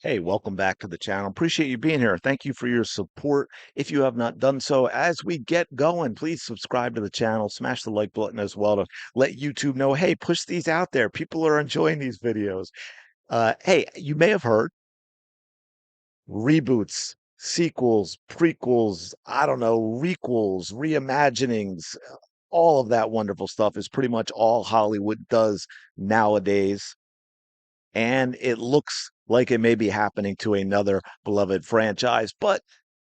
Hey, welcome back to the channel. Appreciate you being here. Thank you for your support. If you have not done so, as we get going, please subscribe to the channel, smash the like button as well to let YouTube know, hey, push these out there. People are enjoying these videos. Hey, you may have heard reboots, sequels, prequels, I don't know, requels, reimaginings, all of that wonderful stuff is pretty much all Hollywood does nowadays, and it looks like it may be happening to another beloved franchise. But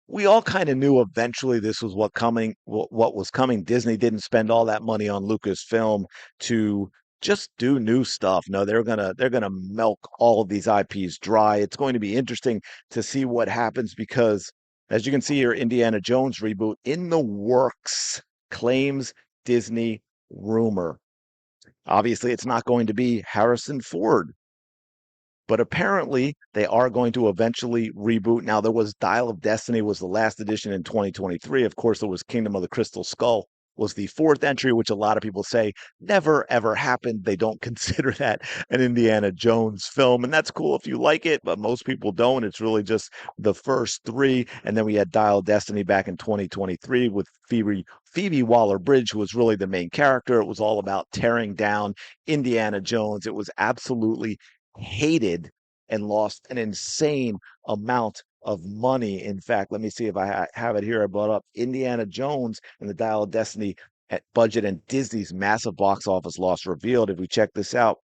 we all kind of knew eventually this was what was coming. Disney didn't spend all that money on Lucasfilm to just do new stuff. No, they're gonna milk all of these IPs dry. It's going to be interesting to see what happens because, as you can see here, Indiana Jones reboot in the works, claims Disney rumor. Obviously, it's not going to be Harrison Ford, but apparently they are going to eventually reboot. Now there was Dial of Destiny was the last edition in 2023. Of course, there was Kingdom of the Crystal Skull was the fourth entry, which a lot of people say never ever happened. They don't consider that an Indiana Jones film, and that's cool if you like it, but most people don't. It's really just the first three, and then we had Dial of Destiny back in 2023 with Phoebe Waller-Bridge, who was really the main character. It was all about tearing down Indiana Jones. It was absolutely hated and lost an insane amount of money. In fact, let me see if I have it here. I brought up Indiana Jones and the Dial of Destiny at budget and Disney's massive box office loss revealed. If we check this out,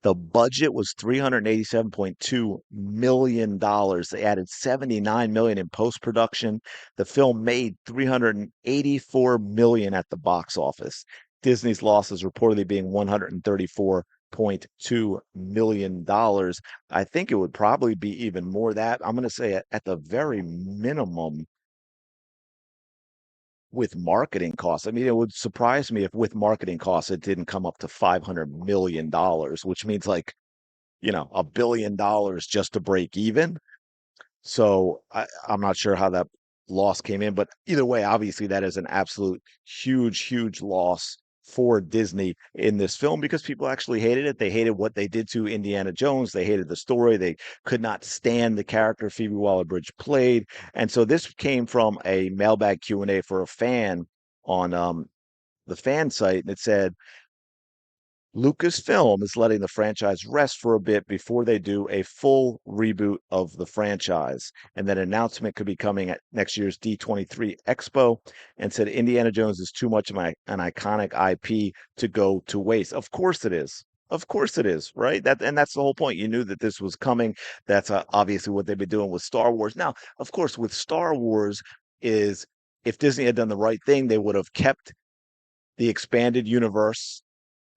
the budget was $387.2 million. They added 79 million in post-production. The film made 384 million at the box office. Disney's losses reportedly being 134.2 million dollars. I think it would probably be even more that. I'm going to say at the very minimum with marketing costs. I mean, it would surprise me if with marketing costs it didn't come up to $500 million, which means like, $1 billion just to break even. So I'm not sure how that loss came in, but either way, obviously that is an absolute huge, huge loss for Disney in this film because people actually hated it. They hated what they did to Indiana Jones. They hated the story. They could not stand the character Phoebe Waller-Bridge played. And so this came from a mailbag Q&A for a fan on the fan site, and it said, Lucasfilm is letting the franchise rest for a bit before they do a full reboot of the franchise. And that announcement could be coming at next year's D23 Expo, and said Indiana Jones is too much of an iconic IP to go to waste. Of course it is. Of course it is, right? That's the whole point. You knew that this was coming. That's obviously what they've been doing with Star Wars. Now, of course, with Star Wars is if Disney had done the right thing, they would have kept the expanded universe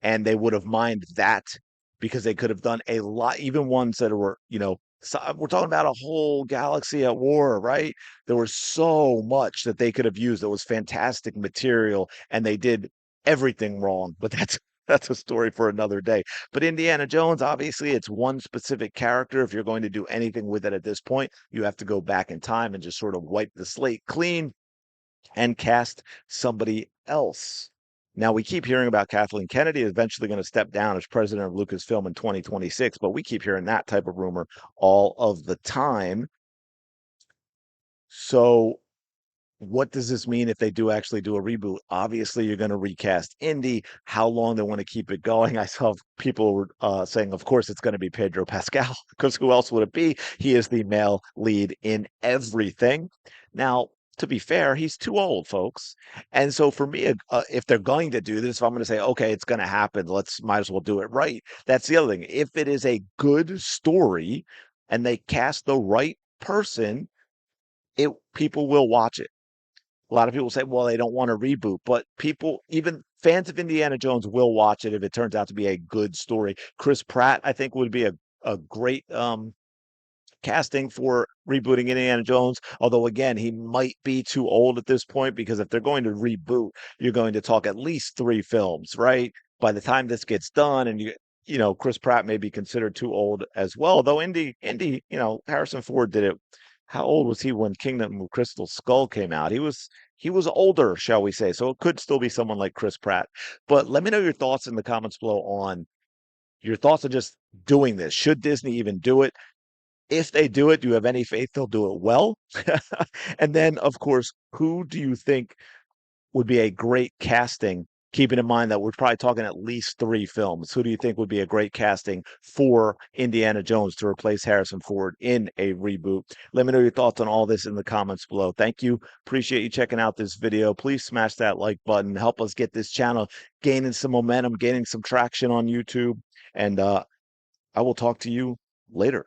and they would have mined that because they could have done a lot, even ones that were, so we're talking about a whole galaxy at war, right? There was so much that they could have used that was fantastic material, and they did everything wrong. But that's a story for another day. But Indiana Jones, obviously, it's one specific character. If you're going to do anything with it at this point, you have to go back in time and just sort of wipe the slate clean and cast somebody else. Now, we keep hearing about Kathleen Kennedy eventually going to step down as president of Lucasfilm in 2026, but we keep hearing that type of rumor all of the time. So, what does this mean if they do actually do a reboot? Obviously, you're going to recast Indy. How long they want to keep it going? I saw people saying, of course, it's going to be Pedro Pascal, because who else would it be? He is the male lead in everything. Now, to be fair, he's too old, folks. And so for me, if they're going to do this, if I'm going to say, okay, it's going to happen, let's might as well do it right. That's the other thing. If it is a good story and they cast the right person, it people will watch it. A lot of people say, well, they don't want to reboot, but people, even fans of Indiana Jones, will watch it if it turns out to be a good story. Chris Pratt, I think, would be a great casting for rebooting Indiana Jones. Although, again, he might be too old at this point because if they're going to reboot, you're going to talk at least three films, right? By the time this gets done, and Chris Pratt may be considered too old as well. Though Indy, Harrison Ford did it. How old was he when Kingdom of Crystal Skull came out? He was older, shall we say. So it could still be someone like Chris Pratt. But let me know your thoughts in the comments below on your thoughts on just doing this. Should Disney even do it? If they do it, do you have any faith they'll do it well? And then, of course, who do you think would be a great casting, keeping in mind that we're probably talking at least three films? Who do you think would be a great casting for Indiana Jones to replace Harrison Ford in a reboot? Let me know your thoughts on all this in the comments below. Thank you. Appreciate you checking out this video. Please smash that like button. Help us get this channel gaining some momentum, gaining some traction on YouTube. And I will talk to you later.